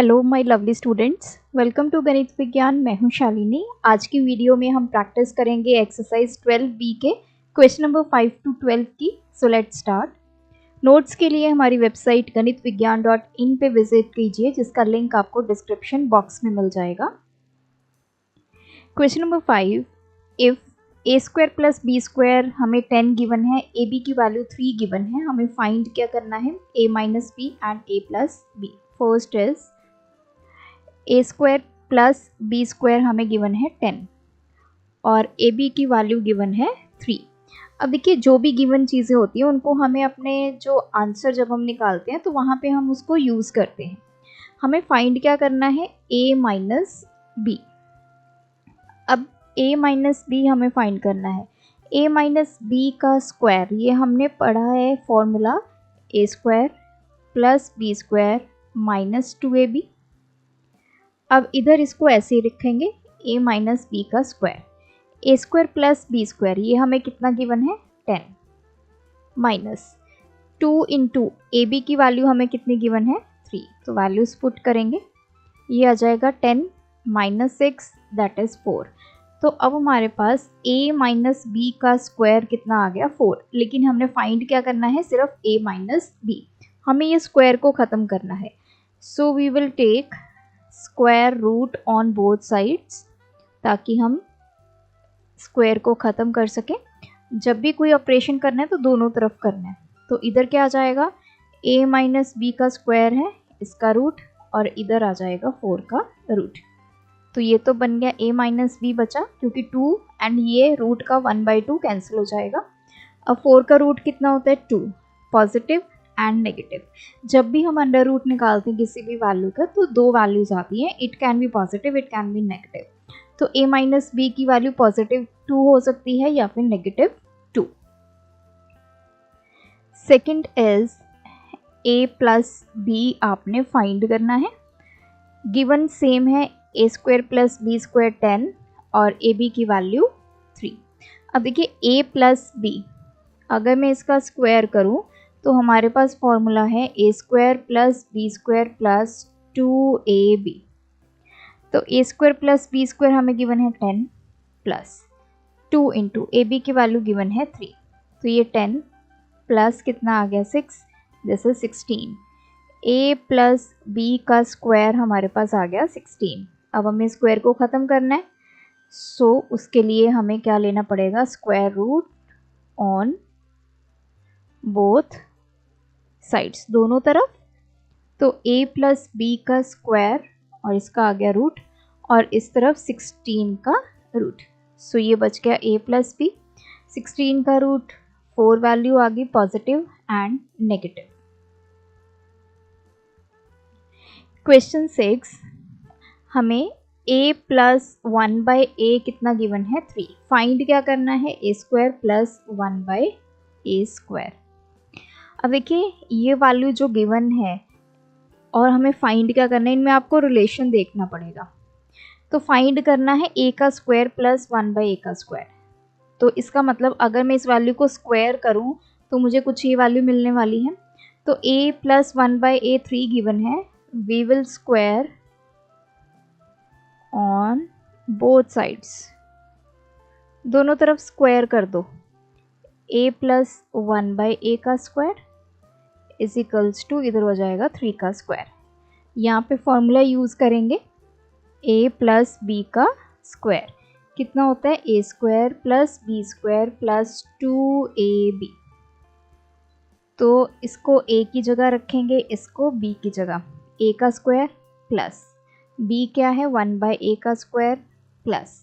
Hello my lovely students, welcome to गणित विज्ञान। मैं हूं शालिनी। आज की वीडियो में हम प्रैक्टिस करेंगे एक्सरसाइज 12B के क्वेश्चन नंबर 5 to 12 की। So let's start. नोट्स के लिए हमारी वेबसाइट ganitviggyan.in पे विजिट कीजिए, जिसका लिंक आपको डिस्क्रिप्शन बॉक्स में मिल जाएगा। Question number 5, if a² + b² हमें 10 गिवन है, ab की वैल्यू 3 गिवन है, हमें फाइंड क्या करना है a - b and a + b। First is a² + b² हमें गिवन है 10 और ab की वैल्यू गिवन है 3। अब देखिए, जो भी गिवन चीज़ें होती हैं उनको हमें अपने जो आंसर जब हम निकालते हैं तो वहाँ पे हम उसको यूज़ करते हैं। हमें फाइंड क्या करना है a - b। अब a - b हमें फाइंड करना है। a - b का स्क्वायर, ये हमने पढ़ा है फॉर्मूला a² + b² - 2ab। अब इधर इसको ऐसे ही रखेंगे a - b का स्क्वायर। a² + b² ये हमें कितना गिवन है 10 माइनस 2 इंटू ab की वैल्यू हमें कितनी गिवन है 3। तो वैल्यूज पुट करेंगे, ये आ जाएगा 10 - 6 दैट इज 4। तो अब हमारे पास a - b का स्क्वायर कितना आ गया 4, लेकिन हमने फाइंड क्या करना है सिर्फ a - b। हमें ये स्क्वायर को ख़त्म करना है। So we will take square root on both sides, ताकि हम स्क्वायर को ख़त्म कर सकें। जब भी कोई ऑपरेशन करना है तो दोनों तरफ करना है। तो इधर क्या आ जाएगा a - b का स्क्वायर है इसका रूट, और इधर आ जाएगा 4 का रूट। तो ये तो बन गया a - b बचा, क्योंकि 2 एंड ये रूट का 1/2 कैंसिल हो जाएगा। अब 4 का रूट कितना होता है 2, पॉजिटिव एंड नेगेटिव। जब भी हम अंडर रूट निकालते हैं किसी भी वैल्यू का तो दो वैल्यूज आती हैं, it can be positive, it can be negative. तो a - b की वैल्यू पॉजिटिव 2 हो सकती है या फिर negative 2। Second is a + b आपने फाइंड करना है। गिवन सेम है a² + b² 10 और ab की वैल्यू 3। अब देखिए a + b, अगर मैं इसका स्क्वायर करूं तो हमारे पास फॉर्मूला है a² + b² + 2ab। तो a² + b² हमें गिवन है 10 प्लस 2 इंटू ab की वैल्यू गिवन है 3। तो ये 10 प्लस कितना आ गया 6, दिस इज 16। a + b का स्क्वायर हमारे पास आ गया 16। अब हमें स्क्वायर को ख़त्म करना है, सो उसके लिए हमें क्या लेना पड़ेगा square root on both sides, दोनों तरफ। तो a + b का स्क्वायर और इसका आ गया रूट, और इस तरफ 16 का रूट। सो ये बच गया a + b। 16 का रूट 4 वैल्यू आ गई पॉजिटिव एंड नेगेटिव। क्वेश्चन 6, हमें a + 1/a कितना गिवन है 3। फाइंड क्या करना है a² + 1/a²। अब देखिए ये वैल्यू जो गिवन है और हमें फाइंड क्या करना है, इनमें आपको रिलेशन देखना पड़ेगा। तो फाइंड करना है a का स्क्वायर + 1/a का स्क्वायर। तो इसका मतलब अगर मैं इस वैल्यू को स्क्वायर करूं तो मुझे कुछ ये वैल्यू मिलने वाली है। तो a + 1/a 3 गिवन है, we will square on both sides, दोनों तरफ स्क्वायर कर दो। a + 1/a का स्क्वायर इज इक्वल्स टू, इधर हो जाएगा 3 का स्क्वायर। यहाँ पे फॉर्मूला यूज़ करेंगे a + b का स्क्वायर कितना होता है a² + b² + 2ab। तो इसको a की जगह रखेंगे, इसको b की जगह। a का स्क्वायर प्लस b क्या है 1/a का square plus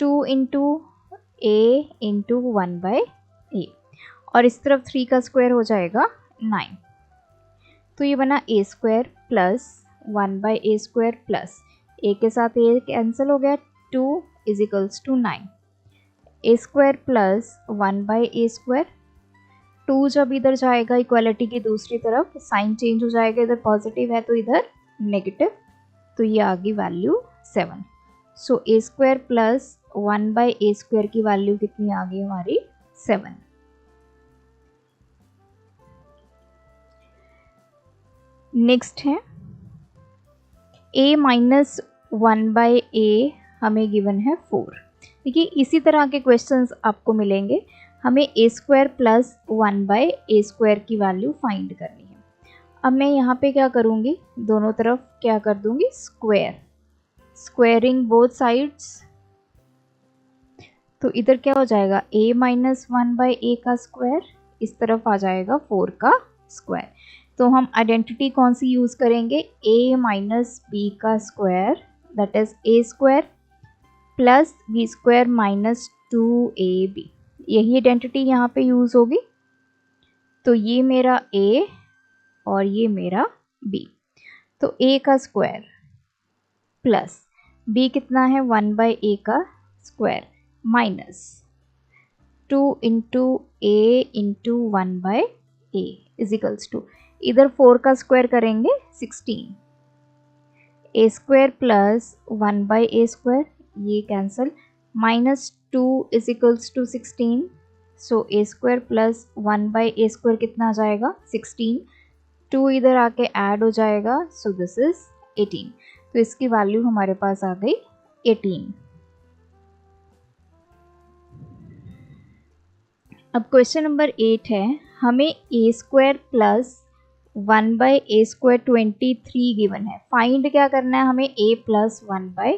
2 into a into 1/a, और इस तरफ 3 का स्क्वायर हो जाएगा 9। तो ये बना a² + 1/a² प्लस a के साथ a कैंसिल हो गया, 2 is equals to 9। a² + 1/a², 2 जब इधर जाएगा इक्वालिटी की दूसरी तरफ साइन चेंज हो जाएगा, इधर पॉजिटिव है तो इधर नेगेटिव। तो ये आ गई वैल्यू 7। सो a² + 1/a² की वैल्यू कितनी आ गई हमारी 7। नेक्स्ट है a माइनस 1/a हमें गिवन है 4। देखिए इसी तरह के क्वेश्चंस आपको मिलेंगे। हमें a² प्लस 1/a² की वैल्यू फाइंड करनी है। अब मैं यहाँ पे क्या करूँगी, दोनों तरफ क्या कर दूँगी, स्क्वेयरिंग बोथ साइड्स। तो इधर क्या हो जाएगा, a माइनस 1/a का स्क्वायर, इस तरफ आ जाएगा 4 का स्क्वायर। तो हम आइडेंटिटी कौन सी यूज़ करेंगे, a माइनस b का square that is a² plus b² minus 2ab, यही आइडेंटिटी यहाँ पे यूज़ होगी। तो ये मेरा a और ये मेरा b। तो a का स्क्वायर प्लस b कितना है 1/a का square minus 2 into a into 1/a equals to, इधर 4 का स्क्वायर करेंगे 16, a² प्लस 1/a², ये cancel, minus 2 equals to 16। So a² plus 1/a² कितना आ जाएगा 16, 2 इधर आके ऐड हो जाएगा, सो दिस इज 18। तो इसकी वैल्यू हमारे पास आ गई 18। अब क्वेश्चन नंबर 8 है, हमें a² प्लस 1/a² 23 गिवन है। फाइंड क्या करना है, हमें a प्लस 1/a।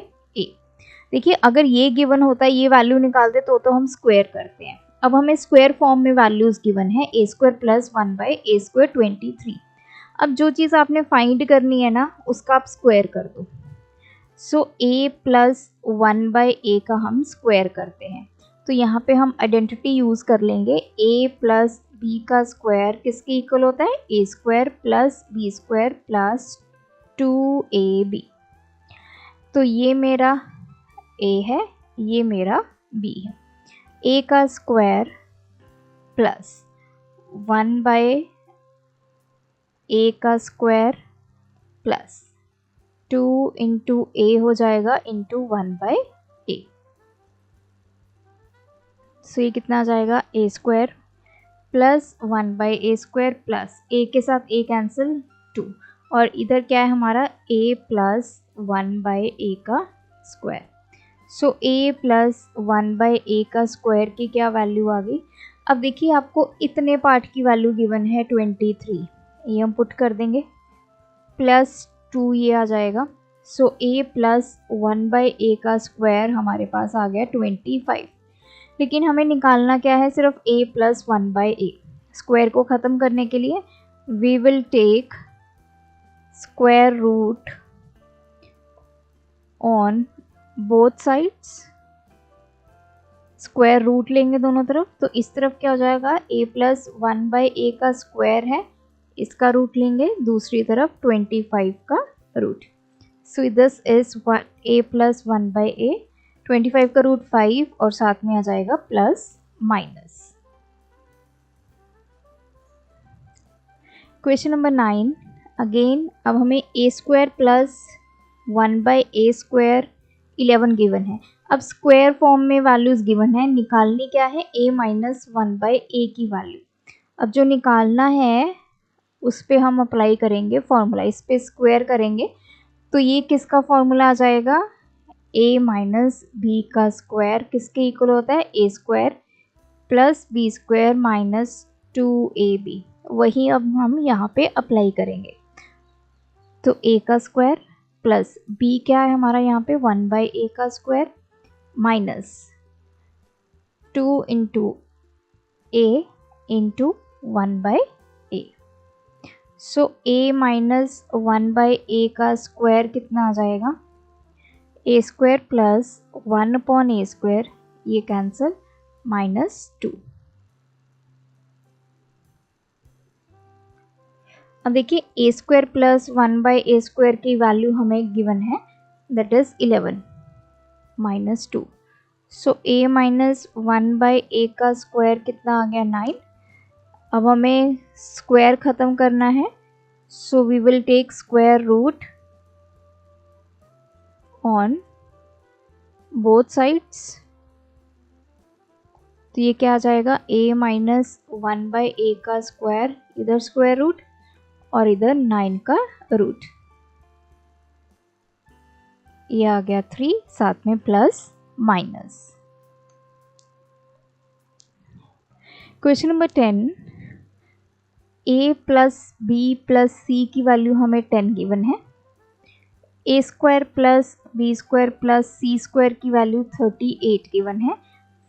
देखिए अगर ये गिवन होता है, ये वैल्यू निकालते तो हम स्क्वायर करते हैं। अब हमें स्क्वायर फॉर्म में वैल्यूज गिवन है, a² प्लस 1/a² 23। अब जो चीज़ आपने फाइंड करनी है ना, उसका आप स्क्वायर कर दो। सो a प्लस 1/a का हम स्क्वायर करते हैं। तो यहाँ पे हम आइडेंटिटी यूज़ कर लेंगे, a प्लस b का स्क्वायर किसके इक्वल होता है, a² plus b² plus 2ab। तो ये मेरा a है, ये मेरा b है। a का स्क्वायर प्लस 1/a का स्क्वायर प्लस 2 इंटू a हो जाएगा इंटू 1/a। सो ये कितना आ जाएगा, a² plus 1/a² plus a के साथ a कैंसिल 2, और इधर क्या है हमारा a प्लस 1/a का square. So a plus 1/a का स्क्वायर की क्या वैल्यू आ गई। अब देखिए आपको इतने पार्ट की वैल्यू गिवन है 23, ये हम पुट कर देंगे, प्लस 2 ये आ जाएगा। सो a प्लस 1/a का स्क्वायर हमारे पास आ गया 25। लेकिन हमें निकालना क्या है, सिर्फ a प्लस 1/a। स्क्वायर को ख़त्म करने के लिए we will take square root on both sides, square root लेंगे दोनों तरफ। तो इस तरफ क्या हो जाएगा, a प्लस 1/a का स्क्वायर है, इसका रूट लेंगे, दूसरी तरफ 25 का root. So this is a plus 1/a, 25 का रूट 5 और साथ में आ जाएगा plus minus. Question number 9 again, अब हमें a² प्लस 1/a² 11 गिवन है। अब स्क्वायर फॉर्म में वैल्यूज गिवन है, निकालनी क्या है, a माइनस 1/a की वैल्यू। अब जो निकालना है उस पर हम अप्लाई करेंगे फॉर्मूला, इस पे स्क्वायर करेंगे। तो ये किसका फॉर्मूला आ जाएगा, a माइनस b का स्क्वायर किसके इक्वल होता है, a² plus b² minus 2ab। वही अब हम यहाँ पे अप्लाई करेंगे। तो a का स्क्वायर प्लस b क्या है हमारा यहाँ पे 1/a का square minus 2 into a into 1/a। So a minus 1/a का स्क्वायर कितना आ जाएगा, a² प्लस 1/a², ये कैंसिल, माइनस 2। अब देखिए a² प्लस 1/a² की वैल्यू हमें गिवन है, that is 11 minus 2। So a minus 1/a का स्क्वायर कितना आ गया 9। अब हमें स्क्वायर ख़त्म करना है, so we will take square root on both sides. तो ये क्या आ जाएगा, a माइनस 1/a का स्क्वायर, इधर स्क्वायर रूट और इधर 9 का रूट। ये आ गया 3, साथ में plus minus. Question number 10, a plus b plus c की वैल्यू हमें 10 गिवन है। a square plus b square plus c square की वैल्यू 38 गिवन है।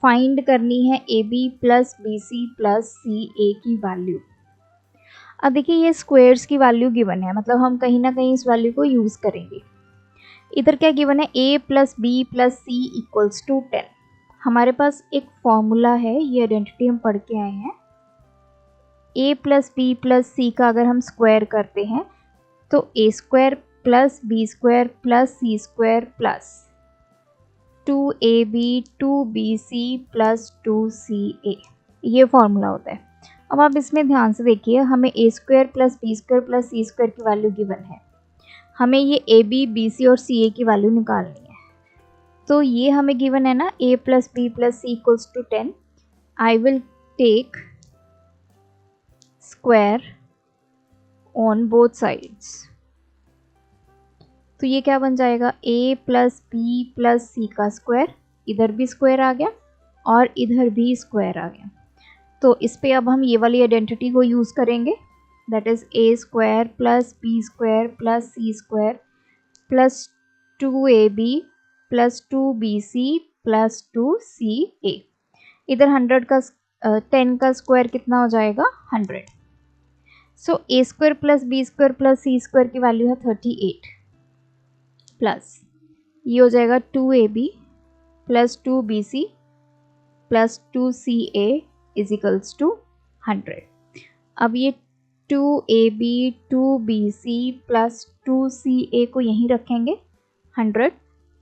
फाइंड करनी है ab plus bc plus ca की वैल्यू। अब देखिए ये स्क्वायर्स की वैल्यू गिवन है, मतलब हम कहीं ना कहीं इस वैल्यू को यूज़ करेंगे। इधर क्या गिवन है, a plus B plus c equals to 10। हमारे पास एक फॉर्मूला है, ये आइडेंटिटी हम पढ़ के आए हैं। a plus B plus c का अगर हम स्क्वायर करते हैं तो a square plus B square plus C square plus 2ab 2bc plus 2ca, ये फॉर्मूला होता है। अब आप इसमें ध्यान से देखिए, हमें a square plus B square plus C square की वैल्यू गिवन है। हमें ये ab bc और ca की वैल्यू निकालनी है। तो ये हमें गिवन है ना, a plus B plus c equals to 10। I will take square on both sides. तो ये क्या बन जाएगा, a plus B plus c का स्क्वायर, इधर भी स्क्वायर आ गया और इधर भी स्क्वायर आ गया। तो इस पे अब हम ये वाली आइडेंटिटी को यूज़ करेंगे, that is a square plus B square plus C square plus 2ab plus 2bc plus 2ca। इधर 100 का 10 का स्क्वायर कितना हो जाएगा, 100। So a square plus B square plus C square की वैल्यू है 38 प्लस ये हो जाएगा 2ab plus 2bc plus 2ca is equals to 100। अब ये 2ab 2bc प्लस 2ca को यहीं रखेंगे, 100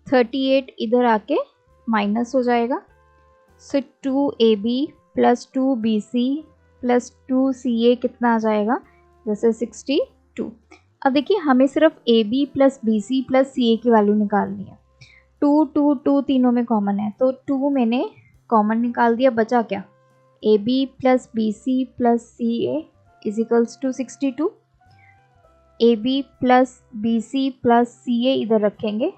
38 इधर आके माइनस हो जाएगा। सो 2ab plus 2bc plus 2ca कितना आ जाएगा, जैसे 62। अब देखिए हमें सिर्फ ab plus bc plus ca की वैल्यू निकालनी है। 2 2 2 तीनों में कॉमन है, तो 2 मैंने कॉमन निकाल दिया, बचा क्या, ab plus bc plus ca is equals to 62। ab plus bc plus ca इधर रखेंगे,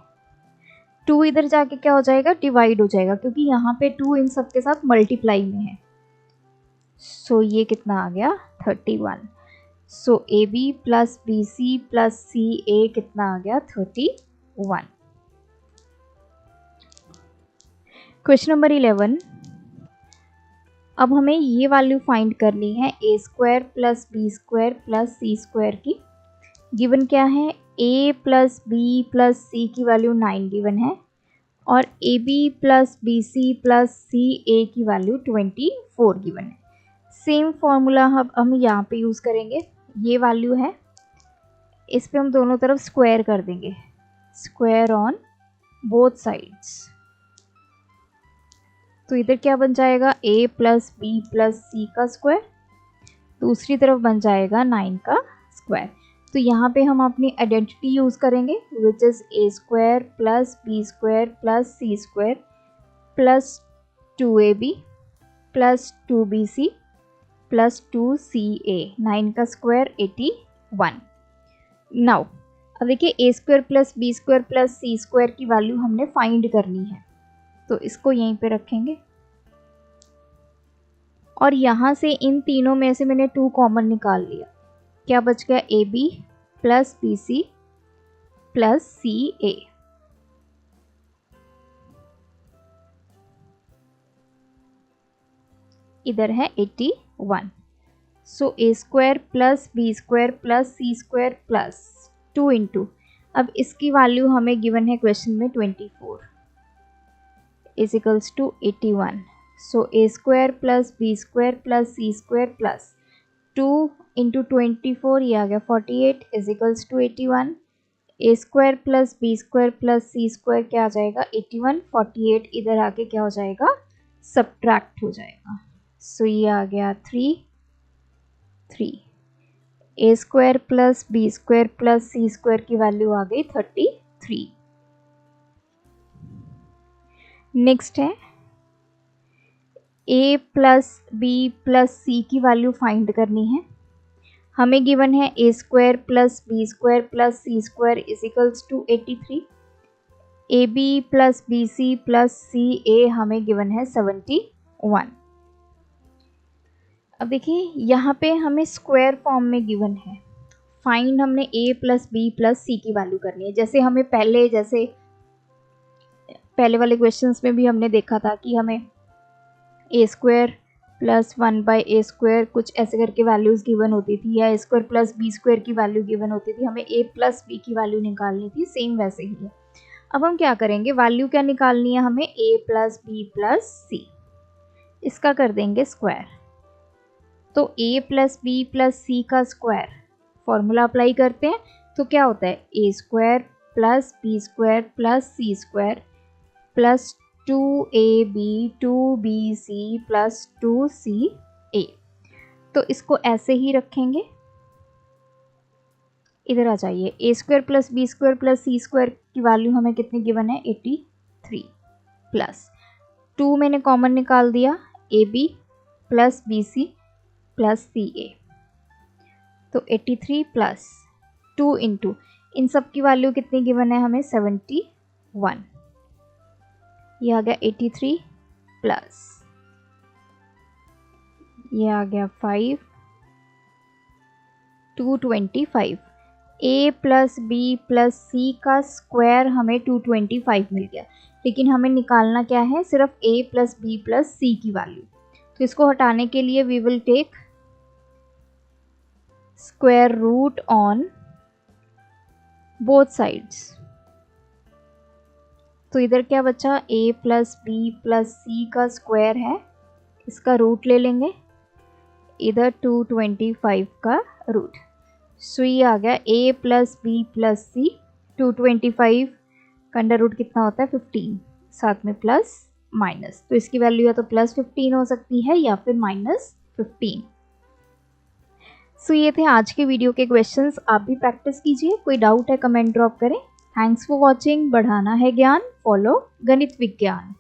2 इधर जाके क्या हो जाएगा, डिवाइड हो जाएगा, क्योंकि यहाँ पे 2 इन सब के साथ मल्टीप्लाई में है। सो ये कितना आ गया, 31। सो ab plus bc plus ca कितना आ गया, 31। क्वेश्चन नंबर 11, अब हमें ये वैल्यू फाइंड करनी है a square plus B square plus C square की। गिवन क्या है, a प्लस बी प्लस सी की वैल्यू 9 गिवन है और ab plus B C plus C A की वैल्यू 24 गिवन है। सेम फॉर्मूला हम यहाँ पे यूज़ करेंगे, ये वैल्यू है, इस पे हम दोनों तरफ स्क्वायर कर देंगे, स्क्वायर ऑन बोथ साइड्स। तो इधर क्या बन जाएगा, a plus B plus c का स्क्वायर, दूसरी तरफ बन जाएगा 9 का स्क्वायर। तो यहाँ पे हम अपनी आइडेंटिटी यूज़ करेंगे, which is a square plus B square plus C square plus 2ab plus 2bc plus 2ca, 9 का स्क्वायर 81। नाउ अब देखिए a square plus B square plus C square की वैल्यू हमने फाइंड करनी है, तो इसको यहीं पे रखेंगे और यहाँ से इन तीनों में से मैंने 2 कॉमन निकाल लिया, क्या बच गया, ab plus bc plus ca। इधर है 81। So a square plus B square plus C square plus 2 into, अब इसकी वैल्यू हमें गिवन है क्वेश्चन में 24 is equals to 81। So a square plus B square plus C square plus 2 into 24, ये आ गया 48 is equals to 81। a square plus B square plus C square क्या आ जाएगा, 81, 48 इधर आके क्या हो जाएगा, सब्ट्रैक्ट हो जाएगा। सो ये आ गया 3 3। a square plus B square plus C square की वैल्यू आ गई 33। नेक्स्ट है a प्लस बी प्लस सी की वैल्यू फाइंड करनी है। हमें गिवन है a square plus B square plus C square is equals to 83। AB plus BC plus CA हमें गिवन है 71। अब देखिए यहाँ पे हमें स्क्वायर फॉर्म में गिवन है, फाइंड हमने A plus B plus C की वैल्यू करनी है। जैसे हमें पहले वाले क्वेश्चंस में भी हमने देखा था कि हमें A स्क्वायर प्लस 1/A² कुछ ऐसे करके वैल्यूज़ गिवन होती थी, या A² प्लस B² की वैल्यू गिवन होती थी, हमें A प्लस B की वैल्यू निकालनी थी। सेम वैसे ही है। अब हम क्या करेंगे, वैल्यू क्या निकालनी है हमें, A plus B plus C, इसका कर देंगे स्क्वायर। तो A plus B plus C का स्क्वायर फॉर्मूला अप्लाई करते हैं तो क्या होता है, A² plus B² plus C² plus 2AB 2BC plus 2CA। तो इसको ऐसे ही रखेंगे। इधर आ जाइए, A² plus B² plus C² की वैल्यू हमें कितनी गिवन है, 83 प्लस 2 मैंने कॉमन निकाल दिया, AB plus BC plus CA। तो 83 प्लस 2 इंटू इन सब की वैल्यू कितनी गिवन है हमें, 71। ये आ गया 83 प्लस ये आ गया 5 225। A plus B plus C का स्क्वायर हमें 225 मिल गया, लेकिन हमें निकालना क्या है, सिर्फ A plus B plus C की वैल्यू। तो इसको हटाने के लिए we will take square root on both sides. तो इधर क्या बचा, A plus B plus C का स्क्वायर है, इसका रूट ले लेंगे, इधर 225 का रूट। सो ये आ गया A plus B plus C, 225 का अंडर रूट कितना होता है, 15, साथ में प्लस माइनस। तो इसकी वैल्यू या तो प्लस 15 हो सकती है या फिर माइनस 15। सो ये थे आज के वीडियो के क्वेश्चंस। आप भी प्रैक्टिस कीजिए, कोई डाउट है कमेंट ड्रॉप करें। Thanks for watching. बढ़ाना है ज्ञान, फॉलो गणित विज्ञान।